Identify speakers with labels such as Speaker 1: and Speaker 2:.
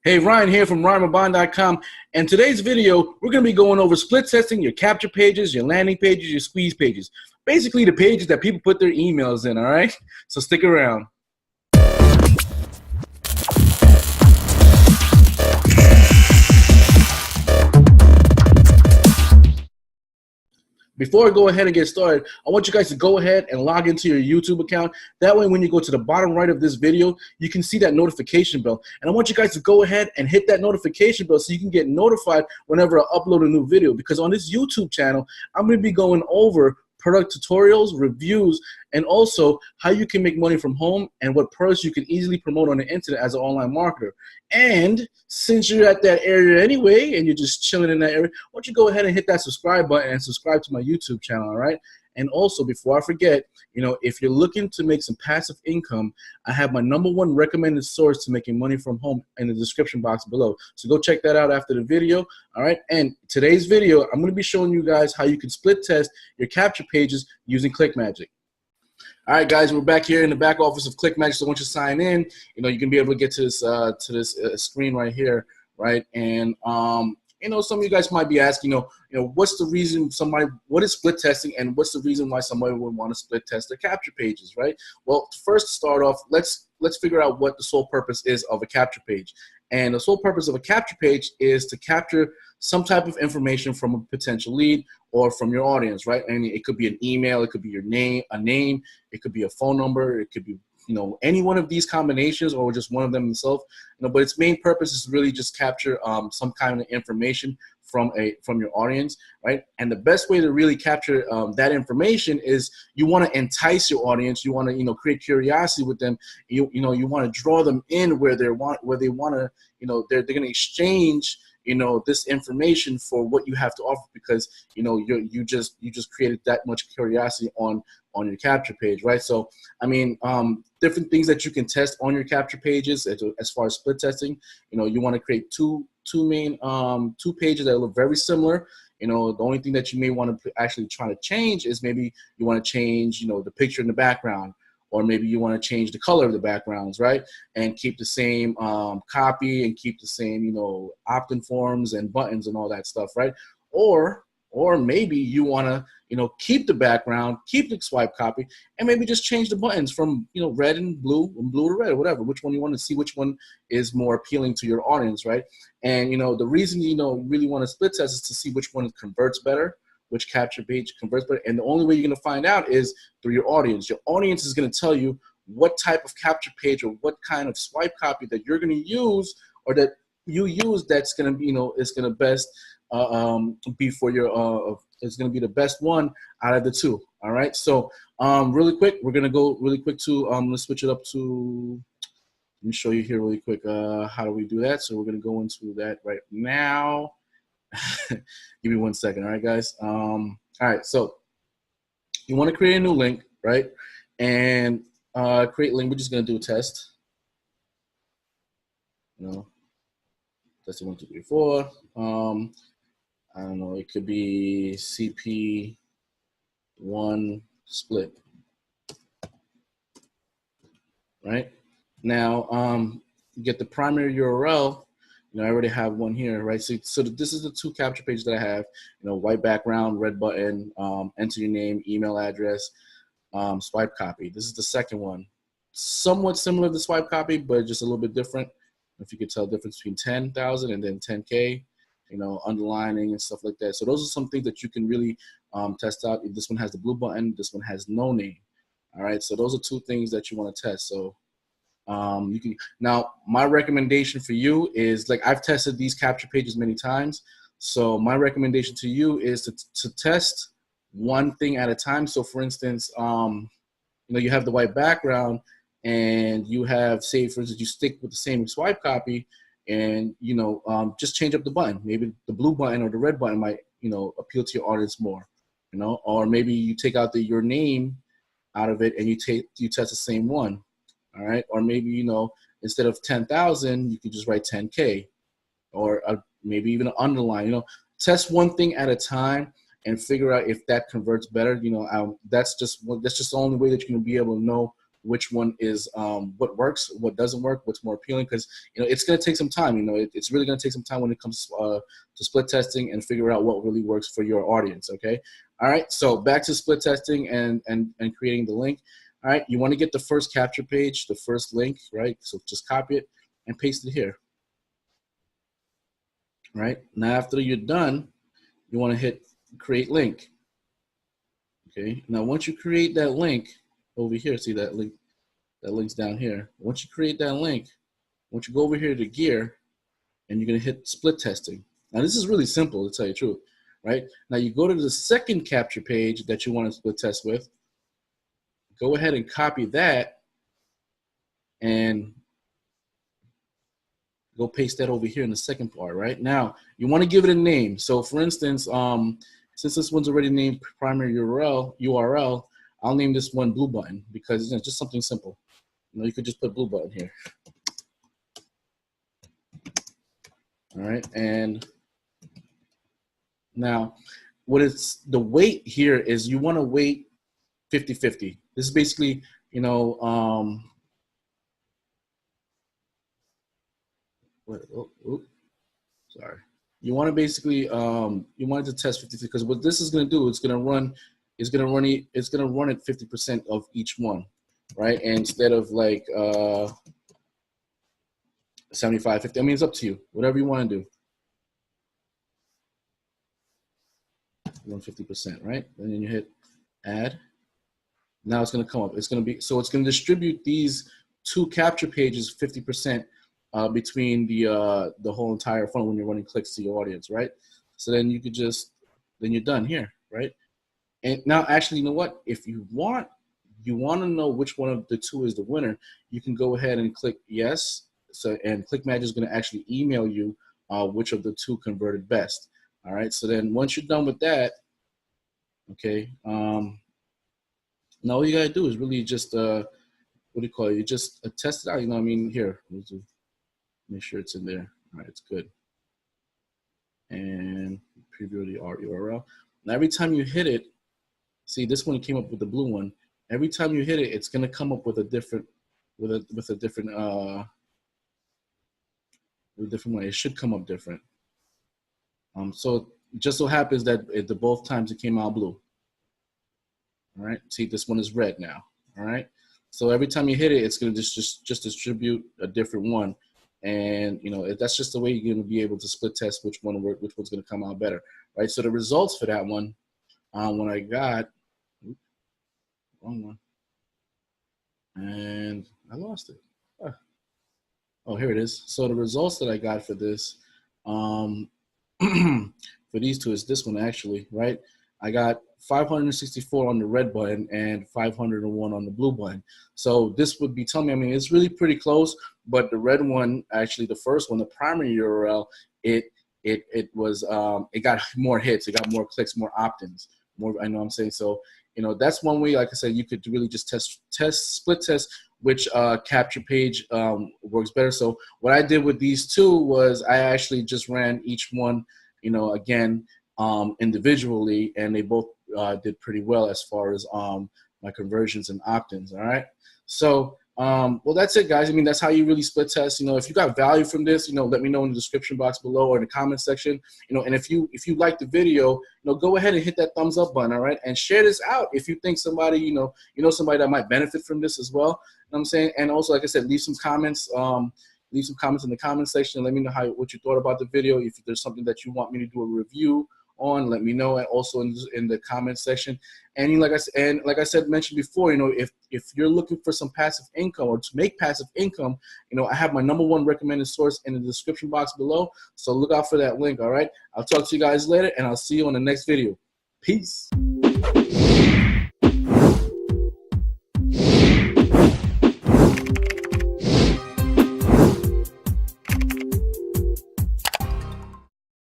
Speaker 1: Hey, Ryan here from RyanMabond.com, and today's video, we're going to be going over split testing your capture pages, your landing pages, your squeeze pages. Basically, the pages that people put their emails in, all right? So stick around. Before I go ahead and get started, I want you guys to go ahead and log into your YouTube account. That way, when you go to the bottom right of this video, you can see that notification bell. And I want you guys to go ahead and hit that notification bell so you can get notified whenever I upload a new video. Because on this YouTube channel, I'm going to be going over product tutorials, reviews, and also how you can make money from home and what products you can easily promote on the internet as an online marketer. And since you're at that area anyway and you're just chilling in that area, why don't you go ahead and hit that subscribe button and subscribe to my YouTube channel, all right? And also, before I forget, if you're looking to make some passive income, I have my #1 recommended source to making money from home in the description box below. So go check that out after the video, all right? And today's video, I'm going to be showing you guys how you can split test your capture pages using Clickmagick. All right, guys, we're back here in the back office of Clickmagick. So once you sign in, you can be able to get to this screen right here, right? And some of you guys might be asking, what's the reason what is split testing, and what's the reason why somebody would want to split test their capture pages, right? Well, first to start off, let's figure out what the sole purpose is of a capture page. And the sole purpose of a capture page is to capture some type of information from a potential lead or from your audience, right? And it could be an email, it could be your name, it could be a phone number, it could be any one of these combinations or just one of them themselves. But its main purpose is really just capture some kind of information from your audience, right? And the best way to really capture that information is you want to entice your audience. You want to create curiosity with them. You want to draw them in where they want to they're going to exchange this information for what you have to offer, because you just created that much curiosity on your capture page, right? So I mean, different things that you can test on your capture pages as far as split testing. You want to create two pages that look very similar. The only thing that you may want to actually try to change is maybe you want to change the picture in the background, or maybe you want to change the color of the backgrounds, right? And keep the same copy and keep the same opt-in forms and buttons and all that stuff, right? Or maybe you want to keep the background, keep the swipe copy, and maybe just change the buttons from red and blue to red, or whatever. Which one you want to see, which one is more appealing to your audience, right? And the reason you really want to split test is to see which one converts better, which capture page converts better. And the only way you're going to find out is through your audience. Your audience is going to tell you what type of capture page or what kind of swipe copy that you're going to use, or that you use, that's going to be is going to best be for your is going to be the best one out of the two. All right, so really quick, we're going to go really quick to let's switch it up to, let me show you here really quick how do we do that. So we're going to go into that right now. Give me 1 second. All right, guys. All right, so you want to create a new link, right? And create link. We're just going to do a test. Test 1, 2, 3, 4. I don't know, it could be CP1 split, right? Now, get the primary URL. I already have one here, right? So this is the two capture pages that I have. White background, red button, enter your name, email address, swipe copy. This is the second one. Somewhat similar to the swipe copy, but just a little bit different. If you could tell the difference between 10,000 and then 10K. Underlining and stuff like that. So those are some things that you can really test out. This one has the blue button, this one has no name. All right, so those are two things that you want to test. So you can, now my recommendation for you is, like, I've tested these capture pages many times. So my recommendation to you is to test one thing at a time. So for instance, you have the white background and you have, say for instance, you stick with the same swipe copy, and just change up the button. Maybe the blue button or the red button might appeal to your audience more, or maybe you take out your name out of it and you test the same one. All right, or maybe instead of 10,000 you could just write 10K, or maybe even an underline. Test one thing at a time and figure out if that converts better. That's just the only way that you're going to be able to know which one is what works, what doesn't work, what's more appealing, because it's going to take some time. It's really going to take some time when it comes to split testing and figure out what really works for your audience. Okay, all right. So back to split testing and creating the link. All right, you want to get the first capture page, the first link, right? So just copy it and paste it here. All right, now after you're done, you want to hit create link. Okay, now once you create that link over here, see that link? That link's down here. Once you create that link, once you go over here to gear, and you're gonna hit split testing. Now this is really simple, to tell you the truth, right? Now you go to the second capture page that you want to split test with. Go ahead and copy that, and go paste that over here in the second part. Right now, you want to give it a name. So for instance, since this one's already named primary URL, I'll name this one blue button, because it's just something simple. You could just put blue button here. All right, and now the weight here is you want to weight 50-50. This is basically, sorry. You want to basically you want it to test 50, because what this is going to do, it's going to run it 50% of each one, right? And instead of like 75, 50, I mean, it's up to you, whatever you want to do. Run 50%, right? And then you hit add. Now it's going to come up. It's going to distribute these two capture pages 50% between the whole entire funnel when you're running clicks to your audience, right? So then you could then you're done here, right? And now, actually, you know what? If you want to know which one of the two is the winner, you can go ahead and click yes. And Clickmagick is going to actually email you which of the two converted best. All right. So then once you're done with that, okay. Now all you gotta do is really just what do you call it? You just test it out. I mean, here, make sure it's in there. All right, it's good. And preview the URL. Now every time you hit it, see, this one came up with the blue one. Every time you hit it, it's gonna come up with a different one. It should come up different. So it just so happens that the both times it came out blue. All right, see, this one is red now. All right, so every time you hit it, it's gonna just distribute a different one, and that's just the way you're gonna be able to split test which one's gonna come out better, right? So the results for that one, when I got, wrong one, and I lost it. Oh, here it is. So the results that I got for this, for these two, is this one actually, right? I got 564 on the red button and 501 on the blue button. So this would be telling me, I mean, it's really pretty close, but the red one, actually the first one, the primary URL, it got more hits, it got more clicks, more opt-ins, more, I know what I'm saying. So, that's one way, like I said, you could really just split test which capture page works better. So what I did with these two was I actually just ran each one, again, individually, and they both did pretty well as far as my conversions and opt-ins. All right, so well, that's it, guys. I mean, that's how you really split test. If you got value from this, let me know in the description box below or in the comment section. And if you like the video, go ahead and hit that thumbs up button. All right, and share this out if you think somebody somebody that might benefit from this as well. You know what I'm saying? And also, like I said, leave some comments. Leave some comments in the comment section. Let me know what you thought about the video. If there's something that you want me to do a review on, let me know, and also in the comment section. And like I said, mentioned before, if you're looking for some passive income or to make passive income, I have my #1 recommended source in the description box below. So look out for that link. All right, I'll talk to you guys later, and I'll see you on the next video. Peace.